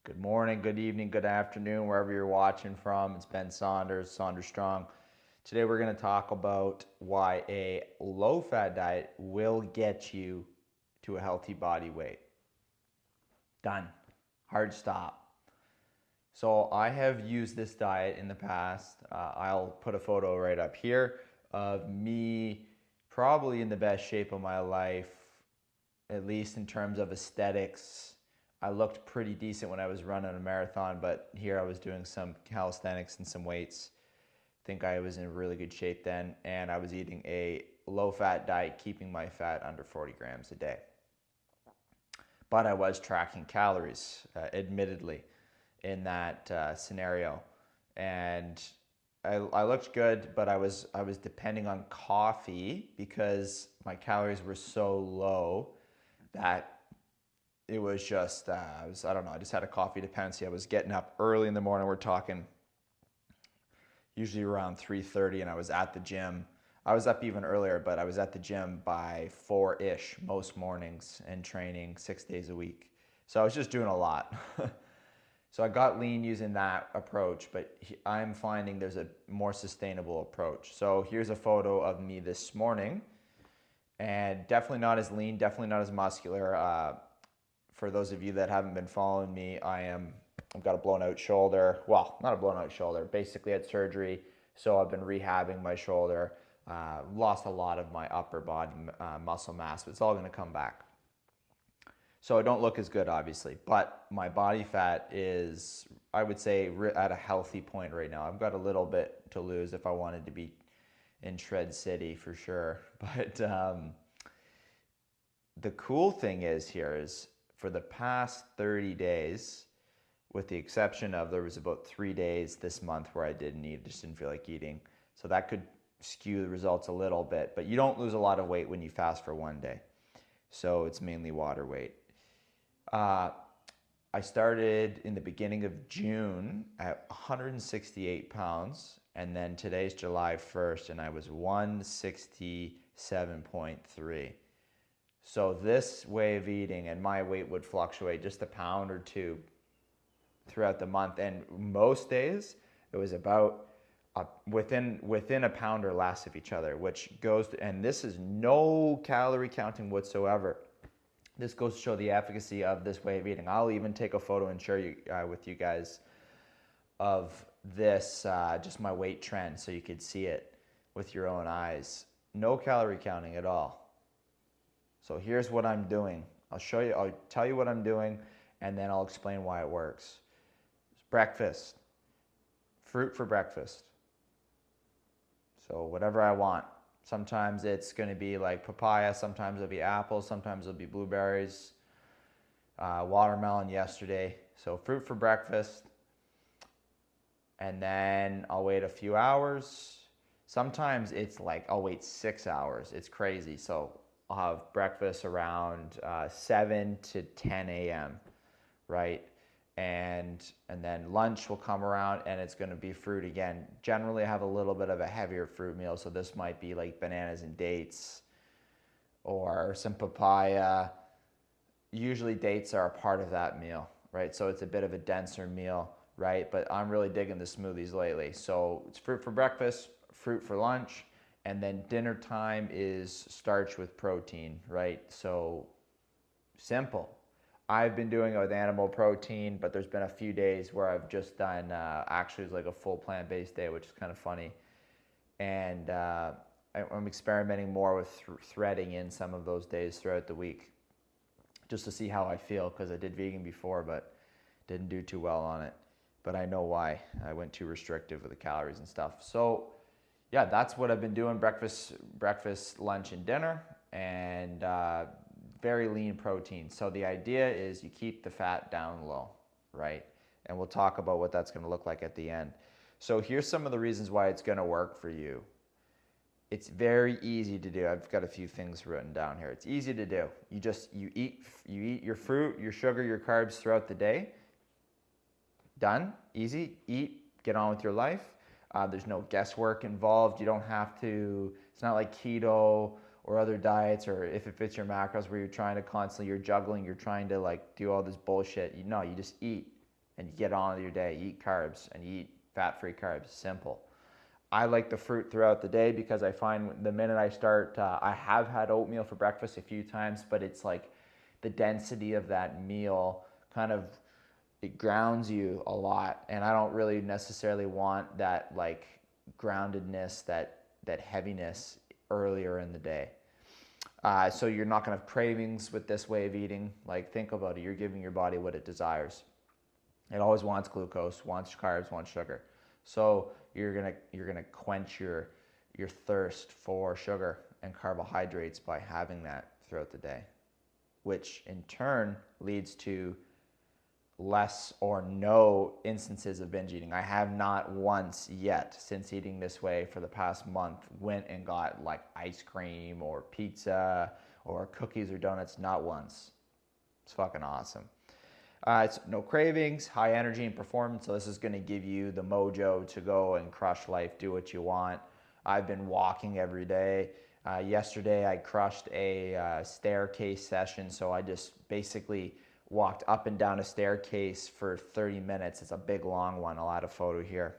Good morning, good evening, good afternoon, wherever you're watching from. It's Ben Saunders, Saunders Strong. Today we're going to talk about why a low-fat diet will get you to a healthy body weight. Done. Hard stop. So I have used this diet in the past. I'll put a photo right up here of me probably in the best shape of my life, at least in terms of aesthetics. I looked pretty decent when I was running a marathon, but here I was doing some calisthenics and some weights. I think I was in really good shape then, and I was eating a low-fat diet, keeping my fat under 40 grams a day. But I was tracking calories, admittedly, in that scenario, and I looked good, but I was depending on coffee because my calories were so low that it was just, I don't know, I just had a coffee dependency. I was getting up early in the morning. We're talking usually around 3:30, and I was at the gym. I was up even earlier, but I was at the gym by 4-ish most mornings and training 6 days a week. So I was just doing a lot. So I got lean using that approach, but I'm finding there's a more sustainable approach. So here's a photo of me this morning, and definitely not as lean, definitely not as muscular. For those of you that haven't been following me, I've got a blown out shoulder. Well, not a blown out shoulder. Basically had surgery, so I've been rehabbing my shoulder. Lost a lot of my upper body muscle mass, but it's all going to come back. So I don't look as good, obviously, but my body fat is, I would say, at a healthy point right now. I've got a little bit to lose if I wanted to be in Shred City for sure. But the cool thing is for the past 30 days, with the exception of there was about 3 days this month where I didn't eat, just didn't feel like eating. So that could skew the results a little bit, but you don't lose a lot of weight when you fast for one day. So it's mainly water weight. I started in the beginning of June at 168 pounds, and then today's July 1st, and I was 167.3. So this way of eating, and my weight would fluctuate just a pound or two throughout the month, and most days it was about within a pound or less of each other, which goes to, and this is no calorie counting whatsoever. This goes to show the efficacy of this way of eating. I'll even take a photo and share with you guys of this, just my weight trend, so you could see it with your own eyes. No calorie counting at all. So here's what I'm doing. I'll tell you what I'm doing, and then I'll explain why it works. Breakfast. Fruit for breakfast. So whatever I want. Sometimes it's going to be like papaya, sometimes it'll be apples, sometimes it'll be blueberries, watermelon yesterday. So fruit for breakfast, and then I'll wait a few hours. Sometimes it's like I'll wait 6 hours. It's crazy. So I'll have breakfast around 7 to 10 a.m., right? And then lunch will come around, and it's going to be fruit again. Generally, I have a little bit of a heavier fruit meal, so this might be like bananas and dates or some papaya. Usually dates are a part of that meal, right? So it's a bit of a denser meal, right? But I'm really digging the smoothies lately. So it's fruit for breakfast, fruit for lunch, and then dinner time is starch with protein, right? So simple. I've been doing it with animal protein, but there's been a few days where I've just done, actually it's like a full plant-based day, which is kind of funny. And I'm experimenting more with threading in some of those days throughout the week, just to see how I feel, because I did vegan before, but didn't do too well on it. But I know why. I went too restrictive with the calories and stuff. So yeah, that's what I've been doing, breakfast, lunch, and dinner, and very lean protein. So the idea is you keep the fat down low, right? And we'll talk about what that's going to look like at the end. So here's some of the reasons why it's going to work for you. It's very easy to do. I've got a few things written down here. It's easy to do. You eat your fruit, your sugar, your carbs throughout the day. Done. Easy. Eat. Get on with your life. There's no guesswork involved. You don't have to. It's not like keto or other diets, or if it fits your macros, where you're trying to constantly, you're juggling, you're trying to like do all this bullshit. You just eat. and you get on with your day. You eat carbs and you eat fat-free carbs. Simple. I like the fruit throughout the day because I find the minute I start, I have had oatmeal for breakfast a few times, but it's like the density of that meal kind of, it grounds you a lot, and I don't really necessarily want that like groundedness, that heaviness earlier in the day. So you're not going to have cravings with this way of eating. Like, think about it. You're giving your body what it desires. It always wants glucose, wants carbs, wants sugar. So you're gonna quench your thirst for sugar and carbohydrates by having that throughout the day, which in turn leads to less or no instances of binge eating. I have not once yet, since eating this way for the past month, went and got like ice cream or pizza or cookies or donuts. Not once. It's fucking awesome. It's no cravings, high energy and performance. So this is going to give you the mojo to go and crush life, do what you want. I've been walking every day. Yesterday I crushed a staircase session. So I just basically walked up and down a staircase for 30 minutes. It's a big long one. I'll add a photo here.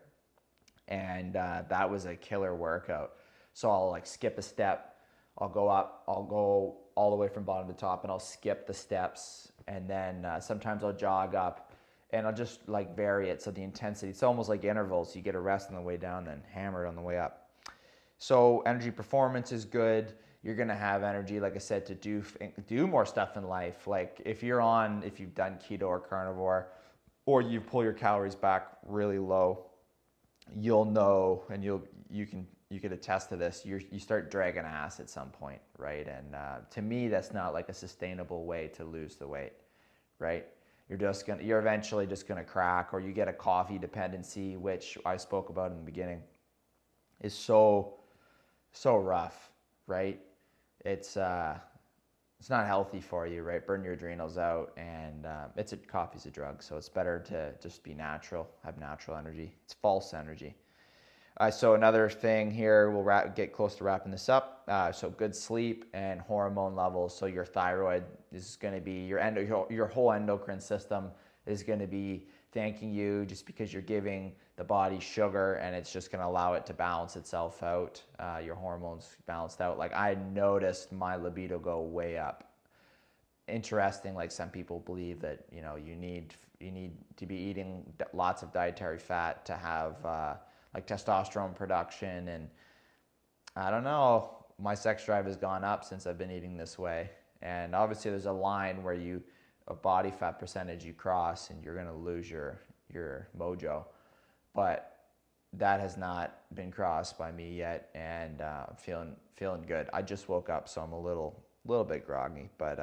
And that was a killer workout. So I'll like skip a step. I'll go up, I'll go all the way from bottom to top, and I'll skip the steps. And then sometimes I'll jog up and I'll just like vary it. So the intensity, it's almost like intervals. You get a rest on the way down, then hammer it on the way up. So energy performance is good. You're gonna have energy, like I said, to do more stuff in life. Like if you've done keto or carnivore, or you pull your calories back really low, you'll know, and you could attest to this. You start dragging ass at some point, right? And to me, that's not like a sustainable way to lose the weight, right? You're eventually just gonna crack, or you get a coffee dependency, which I spoke about in the beginning, is so rough, right? It's not healthy for you, right? Burn your adrenals out, and coffee's a drug, so it's better to just be natural, have natural energy. It's false energy. So another thing here, we'll get close to wrapping this up. So good sleep and hormone levels. So your thyroid is going to be, your whole endocrine system is going to be thanking you, just because you're giving the body sugar, and it's just going to allow it to balance itself out. Your hormones balanced out. Like, I noticed my libido go way up. Interesting. Like, some people believe that you need to be eating lots of dietary fat to have like testosterone production, and I don't know. My sex drive has gone up since I've been eating this way, and obviously there's a line where a body fat percentage you cross, and you're going to lose your mojo, but that has not been crossed by me yet, and I'm feeling good. I just woke up, so I'm a little bit groggy, but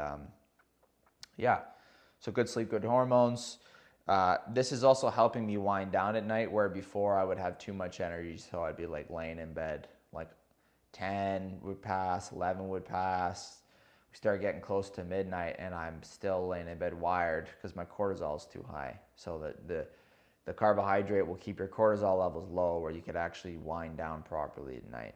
yeah. So good sleep, good hormones. This is also helping me wind down at night, where before I would have too much energy, so I'd be like laying in bed, like 10 would pass, 11 would pass. We start getting close to midnight, and I'm still laying in bed wired because my cortisol is too high. So that the carbohydrate will keep your cortisol levels low, where you could actually wind down properly at night.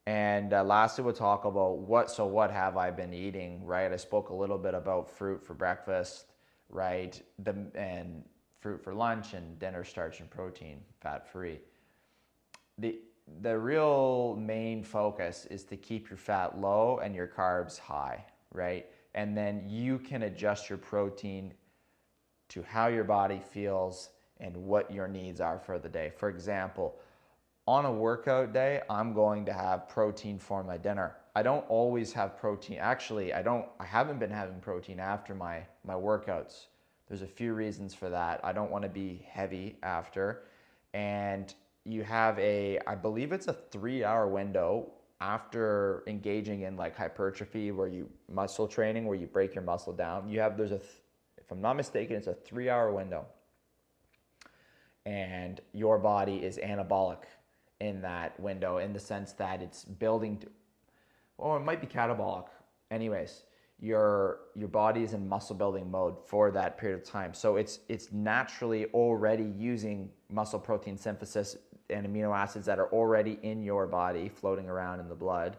And lastly, we'll talk about what have I been eating, right? I spoke a little bit about fruit for breakfast, right? And fruit for lunch, and dinner starch and protein, fat-free. The real main focus is to keep your fat low and your carbs high, right? And then you can adjust your protein to how your body feels and what your needs are for the day. For example, on a workout day, I'm going to have protein for my dinner. I don't always have protein. Actually, I haven't been having protein after my workouts. There's a few reasons for that. I don't want to be heavy after. And you have I believe it's a 3-hour window after engaging in like hypertrophy, muscle training, where you break your muscle down. If I'm not mistaken, it's a 3-hour window. And your body is anabolic in that window, in the sense that it's building it might be catabolic. Anyways, your body is in muscle building mode for that period of time. So it's naturally already using muscle protein synthesis and amino acids that are already in your body, floating around in the blood,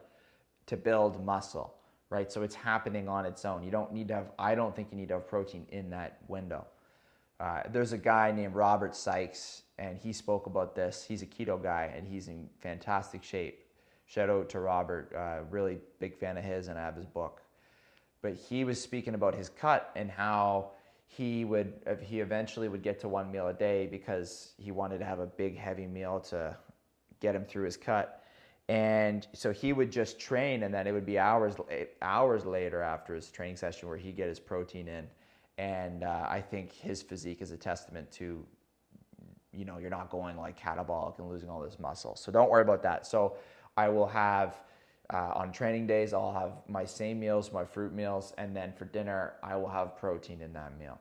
to build muscle, right? So it's happening on its own. I don't think you need to have protein in that window. There's a guy named Robert Sykes, and he spoke about this. He's a keto guy, and he's in fantastic shape. Shout out to Robert, really big fan of his, and I have his book. But he was speaking about his cut and how he eventually would get to 1 meal a day because he wanted to have a big heavy meal to get him through his cut. And so he would just train, and then it would be hours later after his training session where he'd get his protein in. And I think his physique is a testament to, you're not going like catabolic and losing all this muscle. So don't worry about that. So I will have, on training days, I'll have my same meals, my fruit meals, and then for dinner, I will have protein in that meal,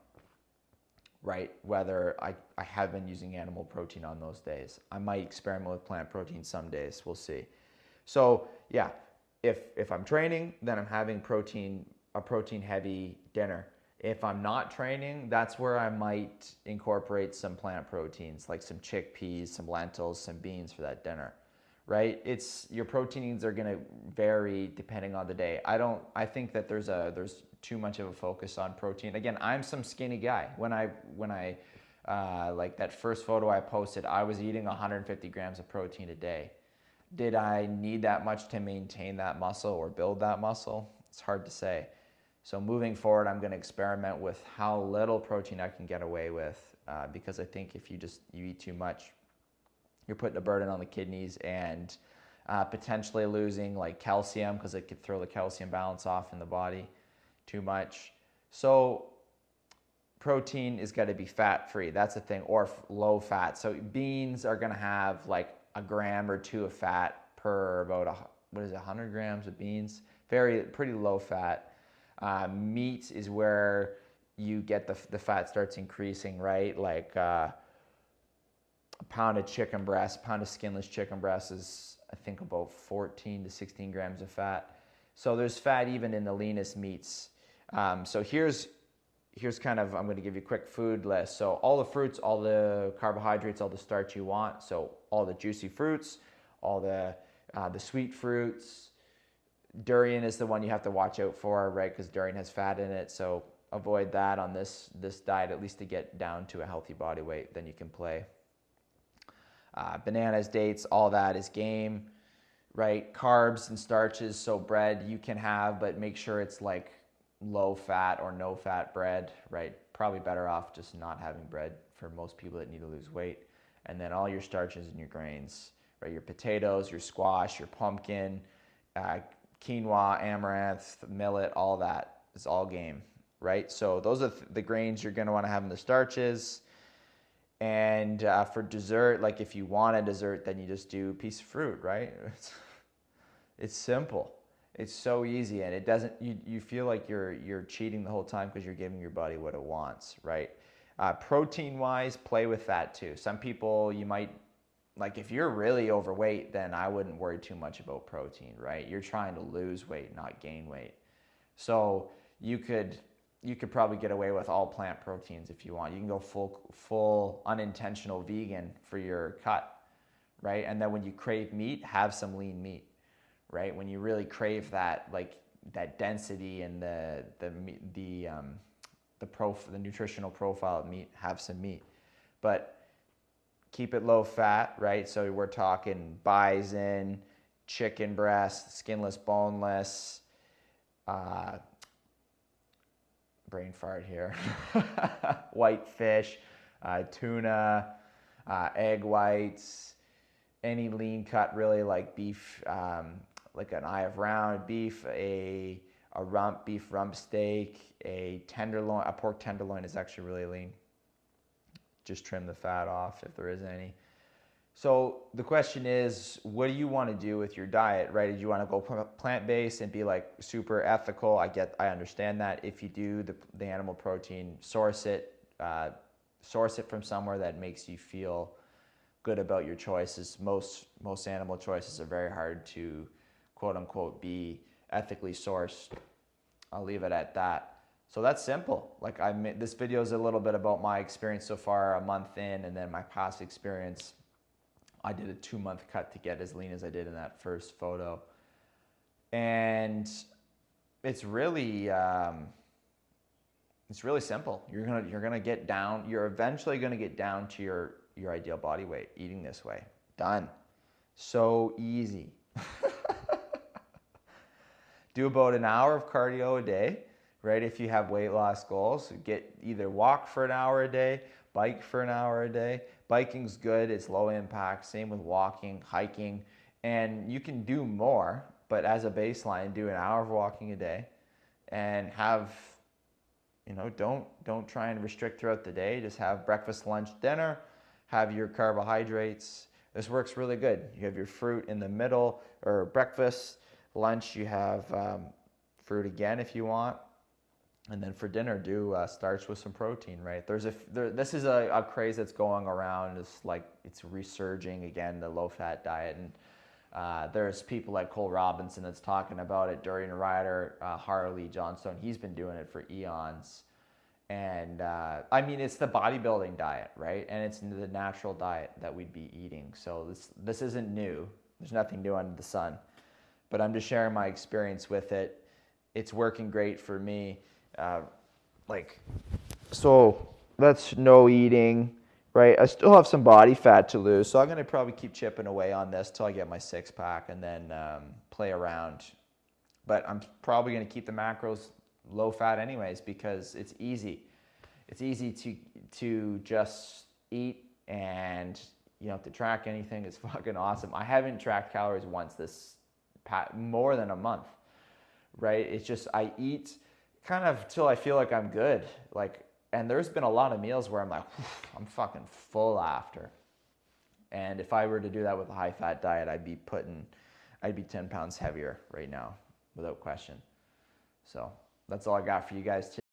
right? Whether I have been using animal protein on those days. I might experiment with plant protein some days, we'll see. So yeah, if I'm training, then I'm having a protein heavy dinner. If I'm not training, that's where I might incorporate some plant proteins, like some chickpeas, some lentils, some beans for that dinner, right? Your protein needs are gonna vary depending on the day. I think that there's too much of a focus on protein. Again, I'm some skinny guy. When I like that first photo I posted, I was eating 150 grams of protein a day. Did I need that much to maintain that muscle or build that muscle? It's hard to say. So moving forward, I'm going to experiment with how little protein I can get away with, because I think if you eat too much, you're putting a burden on the kidneys and potentially losing like calcium, because it could throw the calcium balance off in the body too much. So protein is got to be fat free. That's the thing, or low fat. So beans are going to have like a gram or two of fat per about 100 grams of beans. Pretty low fat. Meat is where you get the fat starts increasing, right? Like a pound of chicken breast, pound of skinless chicken breast is I think about 14 to 16 grams of fat. So there's fat even in the leanest meats. So here's kind of, I'm going to give you a quick food list. So all the fruits, all the carbohydrates, all the starch you want. So all the juicy fruits, all the sweet fruits. Durian is the one you have to watch out for, right? Because durian has fat in it. So avoid that on this diet, at least to get down to a healthy body weight. Then you can play. Bananas, dates, all that is game, right? Carbs and starches. So bread you can have, but make sure it's like low fat or no fat bread, right? Probably better off just not having bread for most people that need to lose weight. And then all your starches and your grains, right? Your potatoes, your squash, your pumpkin, quinoa, amaranth, millet, all that is all game, right? So those are the grains you're going to want to have in the starches. And for dessert, like if you want a dessert, then you just do a piece of fruit, right? It's simple. It's so easy, and it doesn't. You feel like you're cheating the whole time because you're giving your body what it wants, right? Protein-wise, play with that too. Some people you might like if you're really overweight, then I wouldn't worry too much about protein, right? You're trying to lose weight, not gain weight. So you could probably get away with all plant proteins if you want. You can go full unintentional vegan for your cut, right? And then when you crave meat, have some lean meat. Right, when you really crave that, like that density and the nutritional profile of meat, have some meat, but keep it low fat, right? So we're talking bison, chicken breast, skinless, boneless, brain fart here, white fish, tuna, egg whites, any lean cut, really like beef. Like an eye of round beef, a beef rump steak, a tenderloin. A pork tenderloin is actually really lean. Just trim the fat off if there is any. So the question is, what do you want to do with your diet, right? Do you want to go plant-based and be like super ethical? I understand that. If you do the animal protein, source it from somewhere that makes you feel good about your choices. Most animal choices are very hard to quote unquote be ethically sourced. I'll leave it at that. So that's simple. Like this video is a little bit about my experience so far, a month in, and then my past experience. I did a 2-month cut to get as lean as I did in that first photo. And it's really, It's really simple. You're gonna get down. You're eventually gonna get down to your ideal body weight eating this way. Done. So easy. Do about an hour of cardio a day, right? If you have weight loss goals, either walk for an hour a day, bike for an hour a day. Biking's good, it's low impact. Same with walking, hiking, and you can do more, but as a baseline, do an hour of walking a day and have, don't try and restrict throughout the day. Just have breakfast, lunch, dinner, have your carbohydrates. This works really good. You have your fruit in the middle, or breakfast. Lunch, you have fruit again if you want. And then for dinner, do starch with some protein, right? This is a craze that's going around. It's resurging again, the low-fat diet. And there's people like Cole Robinson that's talking about it. Dorian Ryder, Harley Johnstone, he's been doing it for eons. And it's the bodybuilding diet, right? And it's the natural diet that we'd be eating. So this isn't new. There's nothing new under the sun. But I'm just sharing my experience with it. It's working great for me. So that's no eating, right? I still have some body fat to lose, so I'm going to probably keep chipping away on this till I get my 6-pack and then play around. But I'm probably going to keep the macros low fat anyways because it's easy. It's easy to just eat, and you don't have to track anything. It's fucking awesome. I haven't tracked calories once more than a month, right? It's just I eat kind of till I feel like I'm good. And there's been a lot of meals where I'm like, I'm fucking full after. And if I were to do that with a high fat diet, I'd be 10 pounds heavier right now, without question. So that's all I got for you guys today.